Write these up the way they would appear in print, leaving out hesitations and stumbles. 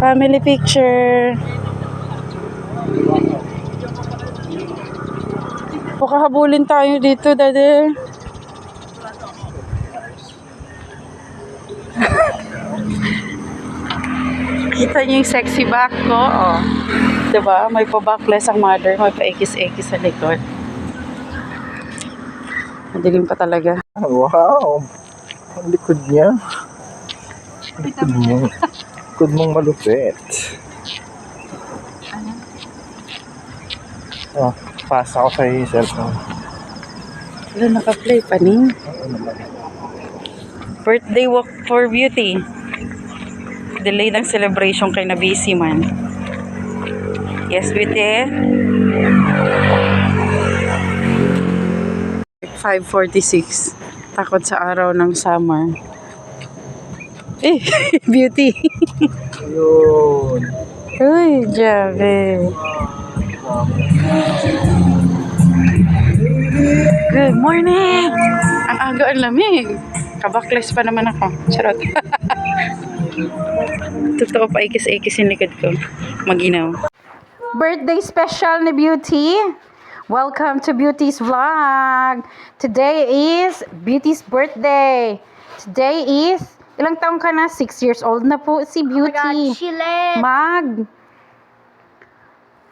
Family picture. Pakahabulin tayo dito, Daddy. Kita niyo yung sexy back ko? Oh. Diba? May pa-backless ang mother. May pa-ekis-ekis sa likod. Madilim pa talaga. Wow! Ang likod niya. Likod mo. Likod mong malupit. Oh, pasa ko sa yung cellphone. Wala, naka-play pa ni. Birthday walk for beauty. Delayed ang celebration kay na busy man. Yes, beauty. 5:46. Takot sa araw ng summer. Eh, beauty. Ayun. Uy, Jave. Good morning! Ang aga ang lamig. Kabakles pa naman ako. Charot. Totoo pa, ikis-ikis yung likod ko. Maginaw. Birthday special ni Beauty. Welcome to Beauty's vlog. Today is Beauty's birthday. Today is, ilang taong ka na? 6 years old na po si Beauty.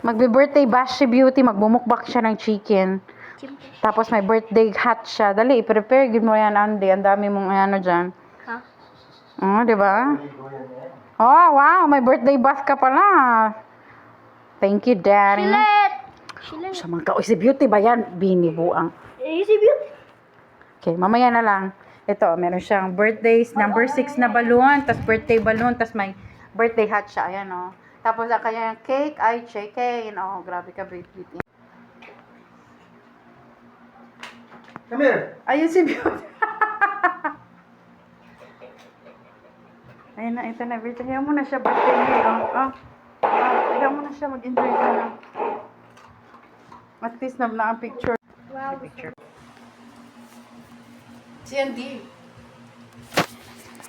Magbe-birthday bash si Beauty. Magbumukbak siya ng chicken. Tapos may birthday hat siya. Dali, i-prepare. Give mo yan, Andy. Ang dami mong ano dyan. Ha? Oh, di ba? Oh, wow. May birthday bath ka pala. Thank you, Daddy. Shilet! Sa mga si Beauty ba yan? Binibuang. Si Beauty. Okay, mamaya na lang. Ito, meron siyang birthdays, number 6 na balloon, tas birthday balloon, tas may birthday hat siya. Ayan, oh. Tapos ang kanyang cake ay chicken. Oh, grabe ka, Beauty. Come here. Ayun si Beauty. Ayun na, ito na, Beauty. Hayaan mo na siya, birthday niya. Hayaan mo na siya, mag-enjoy ka na. At least na ang picture. Wow. Picture. Si Andy. 1,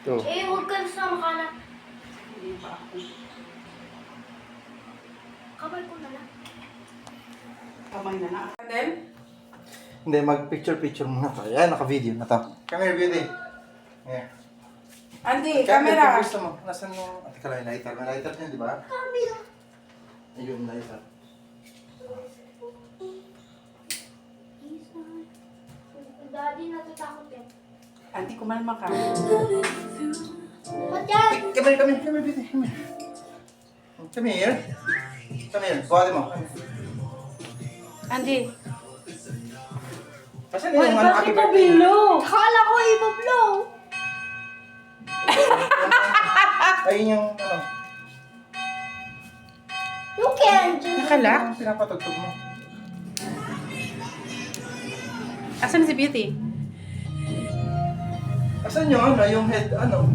2. Huwag ka sa makalat. Kabay ko na lang. Kamay na na. And then? Hindi, mag-picture-picture muna tayo. Ayan, naka-video na to. Come here, Beauty. Yeah. Andy, camera. Gusto mo. Nasaan yung... Ate ka lang, lighter. May lighter niya, di ba? Camera. Ayun, lighter. Daddy, natatakot yan. Andy, kumalma ka. Ba't yan? Come here, Beauty. Come here. Come here. Come here. Buhatin mo. Andy. Kasi yung ano, happy birthday. Akala ko i-blow. Ayun yung ano. You can't just... Nakala? Yung pinapatugtog mo. Asan si Beauty? Asan yung ano, yung head, ano?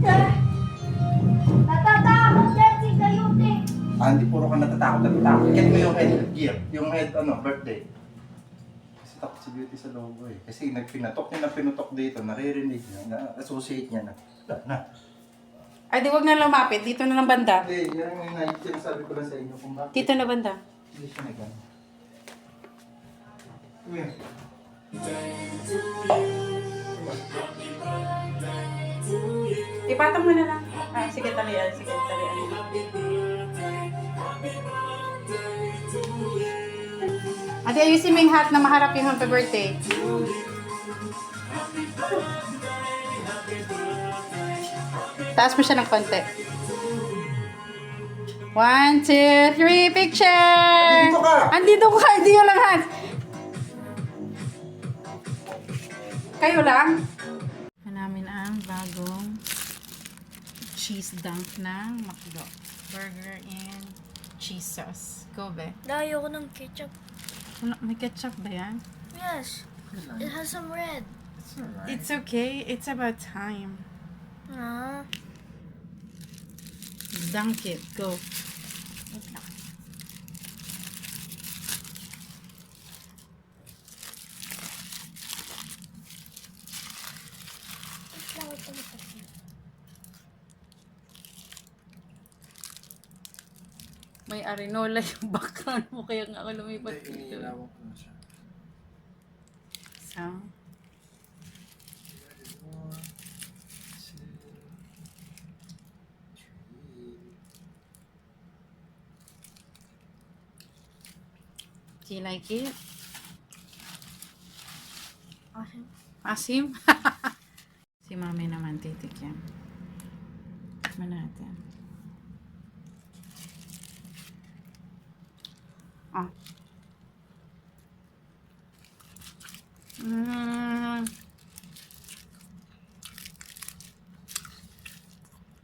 Natatakot yan si Kayute. Hindi puro ka natatakot. Get mo yung head gear. Yung head, ano, birthday. Kasi takot si Beauty sa logo eh. Kasi nagpinatok niya na pinutok dito, naririnig niya, na-associate niya na. Wala na. Ay, di wag na lumapit. Dito na lang banda. Hindi, yan yung sinasabi ko lang sa inyo kung bakit. Dito na banda. Hindi siya na gano'n. Uy. Ipatong mo na lang. Ah, sige, talian. Sige, talian. Ate, ayusin mo yung hat na maharap yung happy birthday. Taas mo siya ng konti. 1, 2, 3, picture! Andito ka! Andito ka! Hindi yun lang, Hans! Kayo lang? Namin ang bagong cheese dunk ng McDo. Burger and cheese sauce. Go, be. Dayo ko ng ketchup. May ketchup ba yan? Yes. It has some red. It's okay. It's about time. Ah. Dunk it. Go. May arenola yung background mo, kaya nga ako lumipat dito. Inilawan ko na siya. So, do you like it? Awesome. Asim? Si mami naman titikyan. Tikman natin. Ah.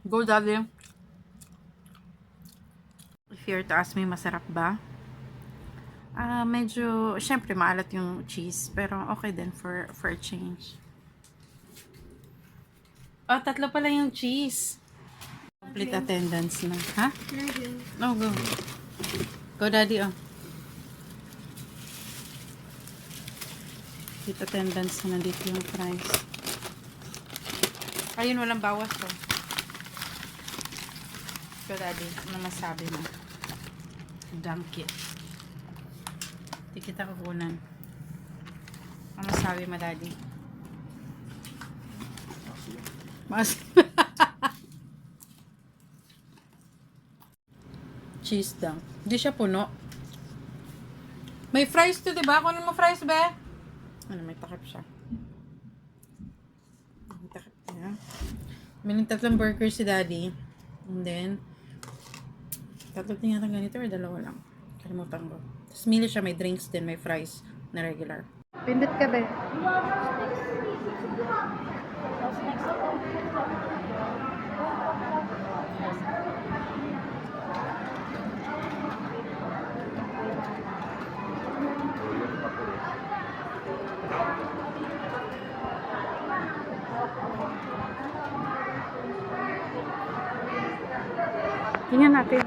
Go, daddy. If you're to ask me, masarap ba? Medyo, syempre maalat yung cheese, pero okay din for a change. Oh, 3 pala yung cheese. Complete attendance na. Ha? No, go. Go, daddy, oh. Complete attendance na, nandito yung price. Ayun, walang bawas, oh. Go, daddy. Ano masabi mo? Dunk it. Di kita kukunan. Ano masabi mo, daddy? Mas cheese dunk. Hindi siya puno. May fries to, diba? Kunin mo fries, be? Ano, may takip siya. May takip niya. May 3 burger si daddy. And then, 3 din yata ganito or 2 lang. Kalimutan ko. Tapos mili siya, may drinks din, may fries na regular. Pindot ka, be? Tingnan natin.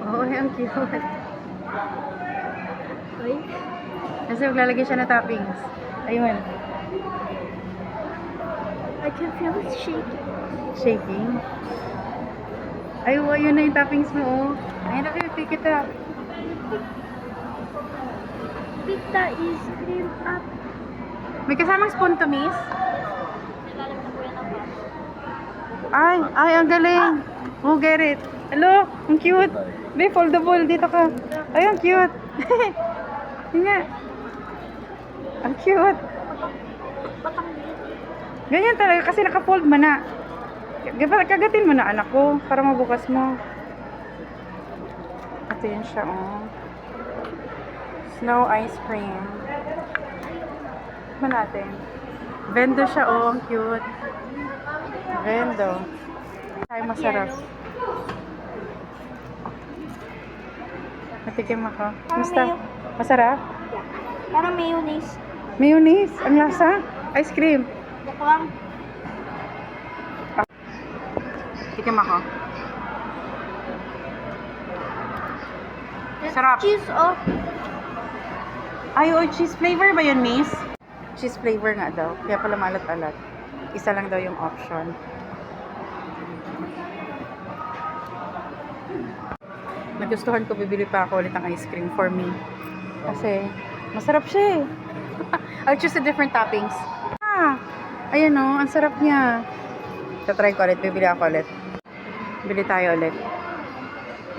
Oh, ang cute. Uy. Kasi maglalagay siya ng toppings. Ayun. I can feel it shaking. Shaking. Ay, wow, yun na yung toppings mo, oh. Ayun na, pick it up. Pick the ice cream up. May kasamang spoon to, miss? Nilalim na po yan ang box. Ay, ang galing. Oh, get it. Hello, ang cute. Be, foldable. Dito ka. Ay, ang cute. Yun nga. Ang cute. Ba't ang liit? Ganyan talaga kasi naka-fold mo na. Kagatin mo na, anak ko, para mabukas mo. Ito yun siya, oh. Snow ice cream. Tikman natin. Vendo siya, oh. Ang cute. Vendo. Ay, masarap. Matikim ako. Musta? Masarap? Parang mayonnaise. Mayonnaise. Ang lasa? Ice cream. Baka lang. Tikim ako. Sarap. Cheese, oh. Ay, oh, cheese flavor ba yun, miss? Cheese flavor nga daw. Kaya pala malat-alat. Isa lang daw yung option. Nagustuhan ko, bibili pa ako ulit ng ice cream for me. Kasi, masarap siya eh. I'll choose the different toppings. Ayan o, ang sarap niya. Tatry ko ulit, bibili ako ulit. Bili tayo ulit.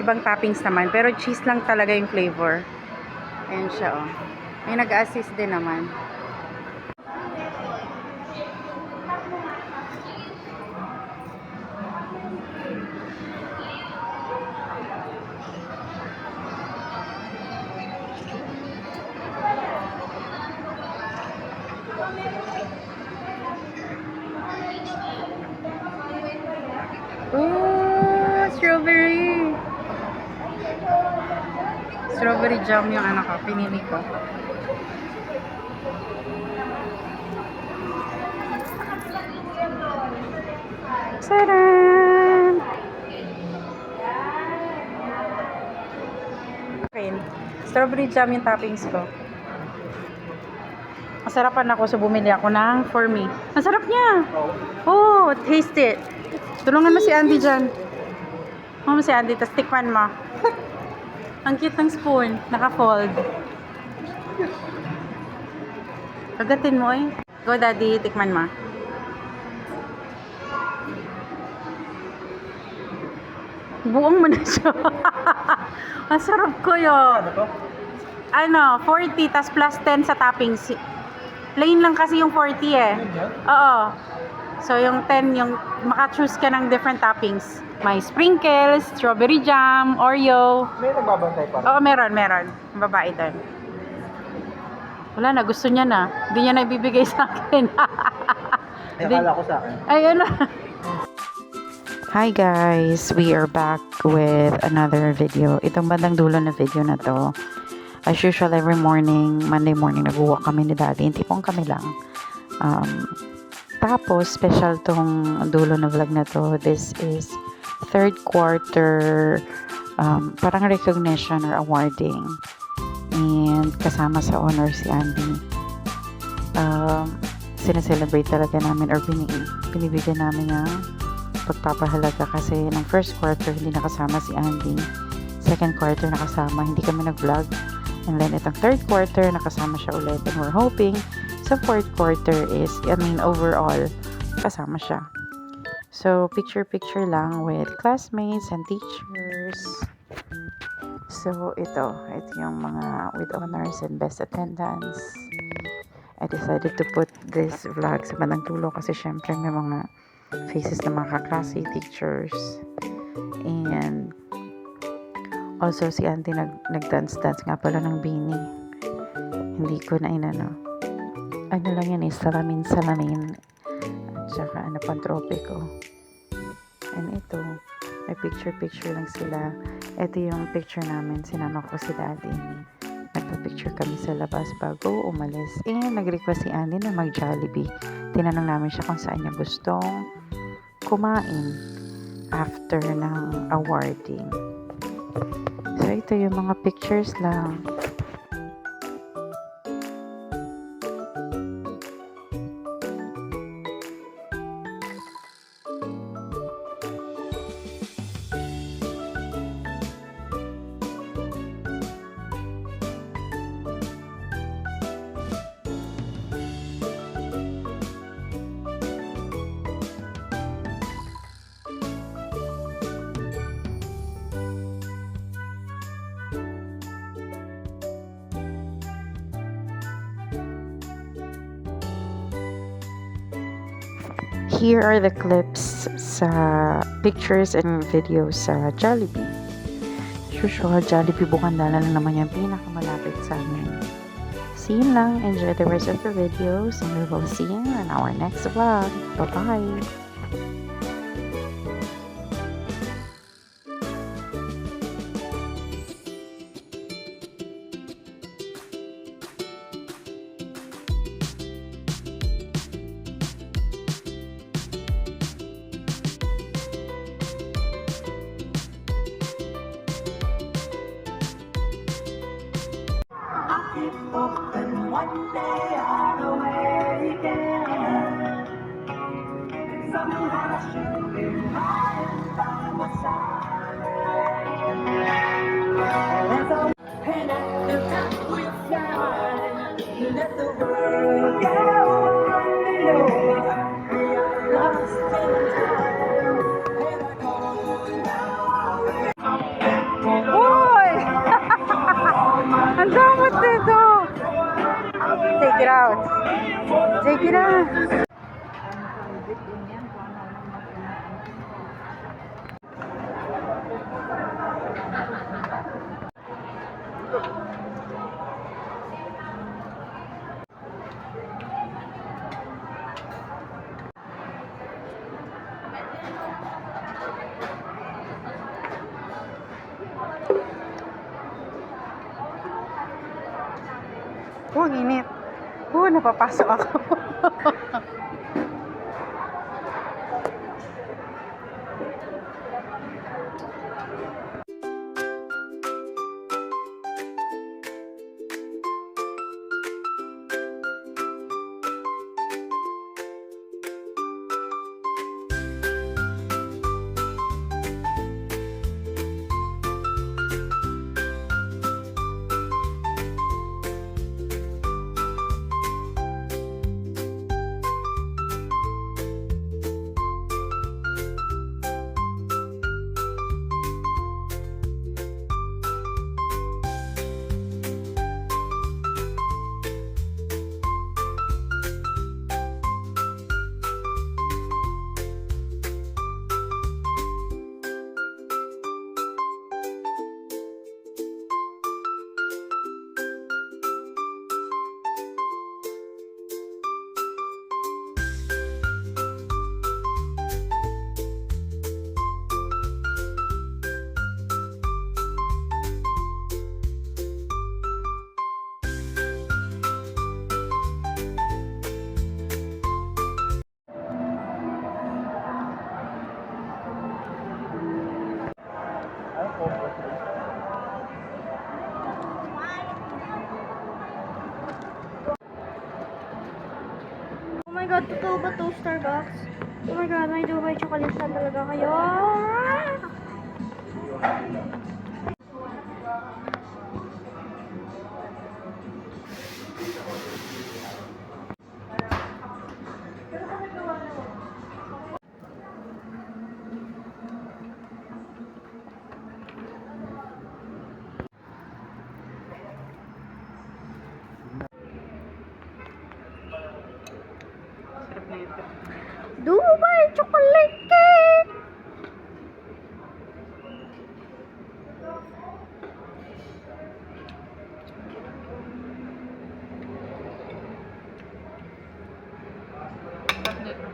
Ibang toppings naman, pero cheese lang talaga yung flavor. Ayan siya o. May nag-assist din naman. Oh, strawberry. Strawberry jam yung anak ko, pinili ko. Tadaan! Okay. Strawberry jam yung toppings ko. Nasarapan ako so bumili ako ng for me. Ang sarap niya. Oh, taste it. Tulungan mo si Andy dyan. Tulungan mo si Andy, tapos tikman mo. Ang cute ng spoon. Naka-fold. Kagatin mo eh. Go daddy, tikman mo. Buong mo na siya. Ang sarap ko yun. Ano, 40 tas plus 10 sa toppings. Plain lang kasi yung 40 eh. Oo. So yung 10, yung maka-choose ka ng different toppings. May sprinkles, strawberry jam, Oreo. May nagbabantay pa. Oo, meron. Ang babae doon. Wala na, gusto niya na. Hindi niya na ibibigay sa akin. Ay, akala ko sa akin. Ay, ano. Hi guys, we are back with another video. Itong bandang dulo na video na to, as usual every morning, Monday morning, nag-walk kami ni Daddy. Hindi pong kami lang. Tapos, special tong dulo na vlog na to. This is third quarter parang recognition or awarding. And kasama sa honor si Andy. Sineselebrate talaga namin or binibigyan namin ng pagpapahalaga kasi ng first quarter hindi nakasama si Andy, second quarter nakasama, hindi kami nag-vlog, and then itong third quarter nakasama siya ulit, and we're hoping sa fourth quarter is, overall kasama siya. So picture lang with classmates and teachers. So ito yung mga with honors and best attendance. I decided to put this vlog sa bandang dulo kasi syempre may mga faces ng mga kaklase, teachers, and also si Auntie nag-dance nga pala ng bini. Hindi ko na ano lang yan salamin at saka pantropiko. And ito may picture lang sila. Ito yung picture namin, sinama ko si Daddy, nagpa-picture kami sa labas bago umalis, nag-request si Andy na mag-Jollibee. Tinanong namin siya kung saan niya gustong kumain after ng awarding. So ito yung mga pictures lang. Here are the clips sa pictures and videos sa Jollibee. Usual, Jollibee Bukandala lang naman yung pinakamalapit sa amin. See you lang. Enjoy the rest of the videos and we will see you in our next vlog. Bye-bye! And one day I'll awaken. Somehow she'll be lying by my side. And at the top we fly. Let the world go below. We are lost in time. And I go now. Uy! Ang damot nito! Take it out. Take it out. Oh, ang init. Oh, napapasok ako. my god, totoo ba to, Starbucks? Oh my god, may Dubai chocolate na talaga kayo. Sarap na ito. Dubai chocolate cake! Sarap na ito.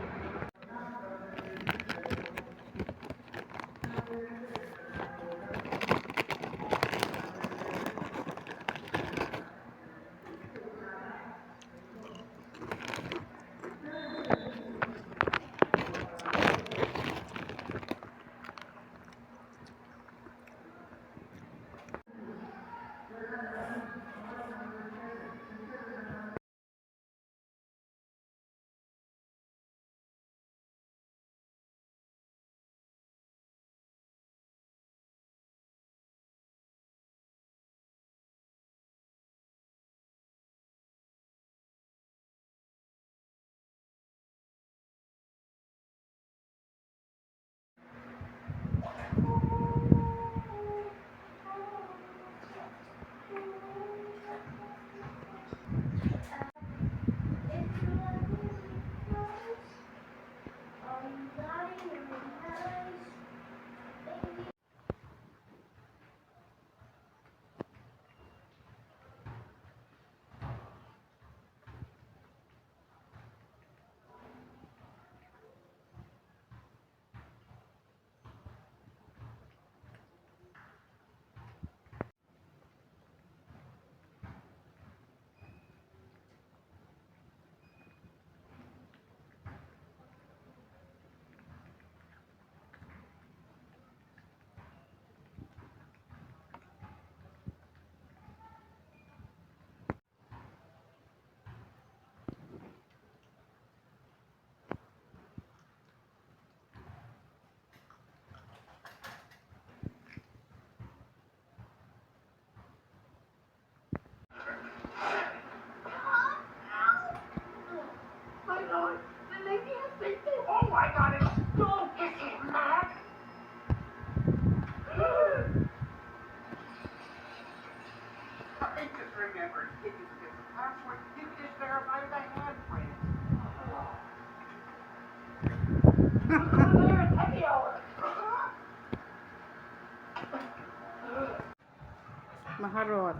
Maharot.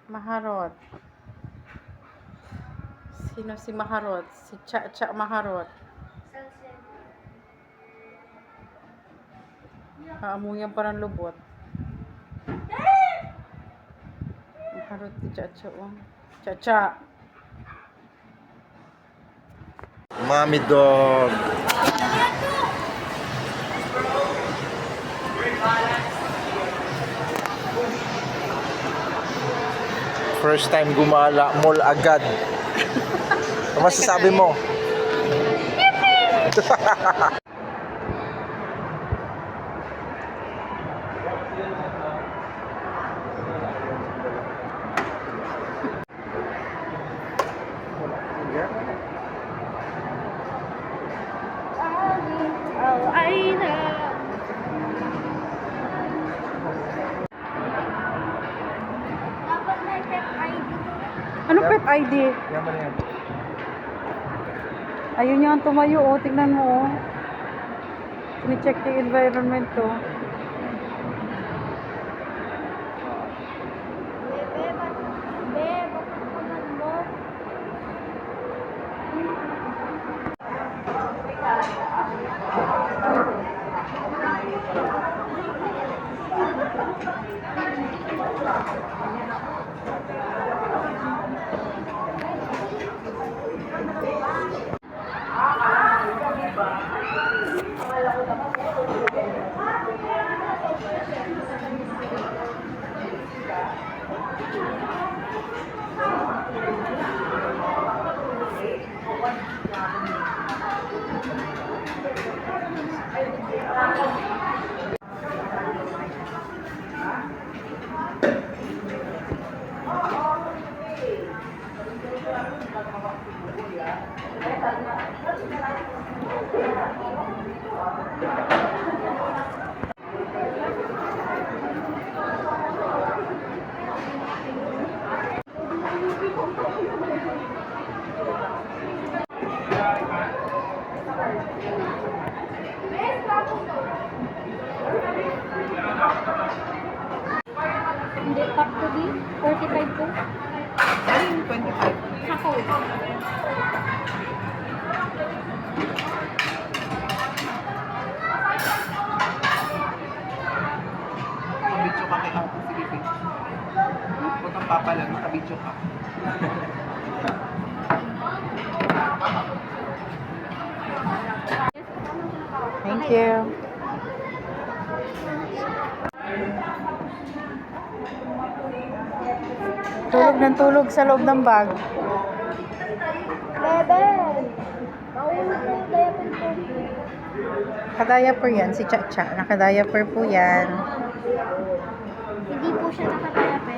Maharot. Sino si Maharot? Si Cha Maharot. Haamuyan pa ng lubot. Maharot si Cha oh. Cha. Mommy dog. First time gumala, mall agad. Ano masasabi mo? Oh, I know. Dapat may pet ID. Ano pet ID? Yan ba yan? Ayun yan, tumayo oh. Tingnan mo oh. Sini-check yung environment to. Bebe, bakit mo? Hindi, top to be 45 po. Ayun, 25. Sako. Kabidyo ka kay Ate. Sige, sige. Huwag kang papalag, kabidyo ka. Thank you. Tulog ng tulog sa loob ng bag. Bebe! Maulog po, diaper po. Nakadiaper yan, si Chacha. Nakadiaper po yan. Hindi po siya nakatayape.